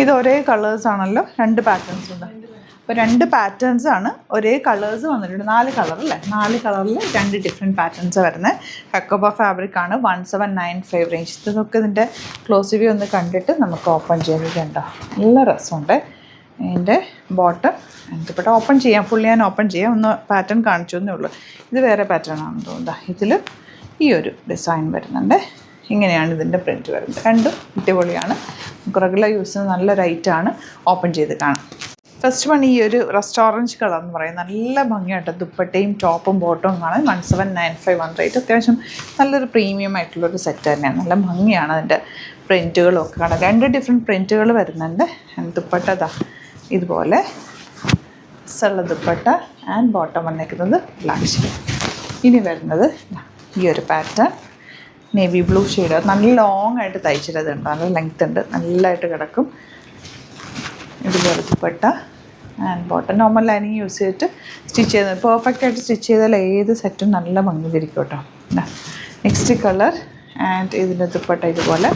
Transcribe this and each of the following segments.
ഇത് ഒരേ കളേഴ്സാണല്ലോ, 2 പാറ്റേൺസ് ഉണ്ട്. അപ്പോൾ 2 പാറ്റേൺസാണ്, ഒരേ കളേഴ്സ് വന്നിട്ടുണ്ട്. 4 കളർ അല്ലേ, 4 കളറിൽ 2 ഡിഫറെൻറ്റ് പാറ്റേൺസ് വരുന്നത്. ഹക്കോബ ഫാബ്രിക് ആണ്, 1795 റേഞ്ച്. ഇതൊക്കെ ഇതിൻ്റെ ക്ലോസ് വ്യൂ ഒന്ന് കണ്ടിട്ട് നമുക്ക് ഓപ്പൺ ചെയ്തിട്ടുണ്ടോ, നല്ല രസമുണ്ട്. അതിൻ്റെ ബോട്ടം എന്നിട്ട് ഓപ്പൺ ചെയ്യാം, ഫുള്ളി ഞാൻ ഓപ്പൺ ചെയ്യാം. ഒന്ന് പാറ്റേൺ കാണിച്ചു എന്നേ ഉള്ളൂ. ഇത് വേറെ പാറ്റേൺ ആണെന്ന് തോന്നുന്നത്. ഇതിൽ ഈ ഒരു ഡിസൈൻ വരുന്നുണ്ട്. ഇങ്ങനെയാണ് ഇതിൻ്റെ പ്രിൻറ്റ് വരുന്നത്. രണ്ടും അടിപൊളിയാണ്, നമുക്ക് റെഗുലർ യൂസിന് നല്ല റൈറ്റാണ്. ഓപ്പൺ ചെയ്ത് കാണാം. ഫസ്റ്റ് വൺ ഈ ഒരു റസ്റ്റ് ഓറഞ്ച് കളർ എന്ന് പറയും, നല്ല ഭംഗിയായിട്ട് ദുപ്പട്ടയും ടോപ്പും ബോട്ടവും കാണാൻ. 1795 റേറ്റ്. അത്യാവശ്യം നല്ലൊരു പ്രീമിയം ആയിട്ടുള്ളൊരു സെറ്റ് തന്നെയാണ്. നല്ല ഭംഗിയാണ് അതിൻ്റെ പ്രിൻറ്റുകളും ഒക്കെ കാണാൻ. 2 ഡിഫറെൻറ്റ് പ്രിൻറ്റുകൾ വരുന്നുണ്ട്. ദുപ്പട്ട ദാ ഇതുപോലെ ഉള്ള ദുപ്പട്ട ആൻഡ് ബോട്ടം വന്നിരിക്കുന്നത് ബ്ലാക്ക് ഷെയ്ഡ്. ഇനി വരുന്നത് ഈ ഒരു പാറ്റേൺ നേവി ബ്ലൂ ഷെയ്ഡ്. നല്ല ലോങ് ആയിട്ട് തയ്ച്ചിട്ടതുണ്ട്, നല്ല ലെങ്ത് ഉണ്ട്, നല്ലതായിട്ട് കിടക്കും. ഇതുപോലെ dupatta and bottom. Normal lining use ചെയ്തിട്ട് സ്റ്റിച്ച് ചെയ്ത് പെർഫെക്റ്റ് ആയിട്ട് സ്റ്റിച്ച് ചെയ്താൽ ഏത് സെറ്റും നല്ല ഭംഗിയിരിക്കും കേട്ടോ. നെക്സ്റ്റ് കളർ ആൻഡ് ഇതിൻ്റെ ദുപ്പട്ട ഇതുപോലെ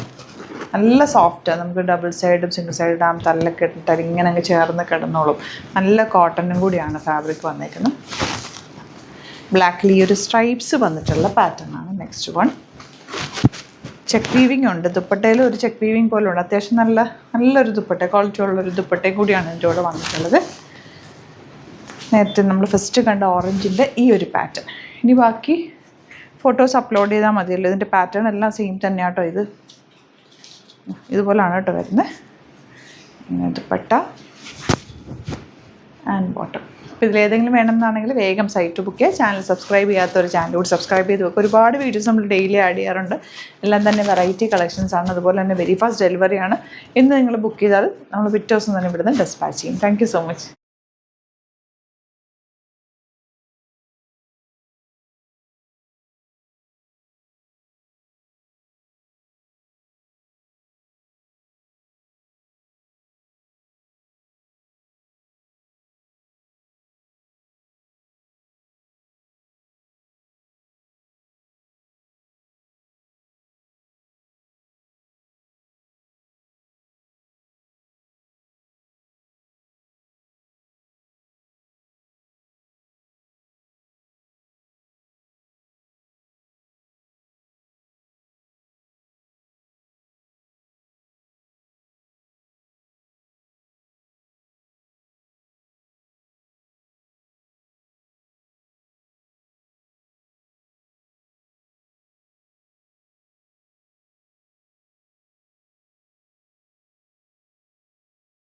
നല്ല സോഫ്റ്റാണ്. നമുക്ക് ഡബിൾ സൈഡും സിംഗിൾ സൈഡ് ഇടാം, തല്ലൊക്കെ ഇട്ടിട്ട് ഇങ്ങനെ അങ്ങ് ചേർന്ന് കിടന്നോളും. നല്ല കോട്ടനും കൂടിയാണ് ഫാബ്രിക് വന്നേക്കുന്നത്. ബ്ലാക്കിൽ ഈ ഒരു സ്ട്രൈപ്സ് വന്നിട്ടുള്ള പാറ്റേൺ ആണ് നെക്സ്റ്റ് വൺ. ചെക്ക് വീവിങ് ഉണ്ട് ദുപ്പട്ടയിൽ, ഒരു ചെക്ക് വീവിങ് പോലെ ഉണ്ട്. അത്യാവശ്യം നല്ലൊരു ദുപ്പട്ട, ക്വാളിറ്റി ഉള്ളൊരു ദുപ്പട്ടയും കൂടിയാണ് ഇതിൻ്റെ കൂടെ വന്നിട്ടുള്ളത്. നേരത്തെ നമ്മൾ ഫസ്റ്റ് കണ്ട ഓറഞ്ചിൻ്റെ ഈ ഒരു പാറ്റേൺ. ഇനി ബാക്കി ഫോട്ടോസ് അപ്ലോഡ് ചെയ്താൽ മതിയല്ലോ. ഇതിൻ്റെ പാറ്റേൺ എല്ലാം സെയിം തന്നെയാണ് കേട്ടോ. ഇതുപോലാണ് കേട്ടോ വരുന്നത്. Dupatta and bottom. അപ്പോൾ ഇതിലേതെങ്കിലും വേണമെന്നാണെങ്കിൽ വേഗം സൈറ്റ് ബുക്ക് ചെയ്യുക. ചാനൽ സബ്സ്ക്രൈബ് ചെയ്യാത്തൊരു ചാനൽ കൂടി സബ്സ്ക്രൈബ് ചെയ്ത് വെക്കുക. ഒരുപാട് വീഡിയോസ് നമ്മൾ ഡെയിലി ആഡ് ചെയ്യാറുണ്ട്. എല്ലാം തന്നെ വെറൈറ്റി കളക്ഷൻസ് ആണ്. അതുപോലെ തന്നെ വെരി ഫാസ്റ്റ് ഡെലിവറിയാണ്. ഇന്ന് നിങ്ങൾ ബുക്ക് ചെയ്താൽ നമ്മൾ പിറ്റേ ദിവസം തന്നെ ഇവിടുന്ന് ഡെസ്പാച്ച് ചെയ്യും. Thank you so much.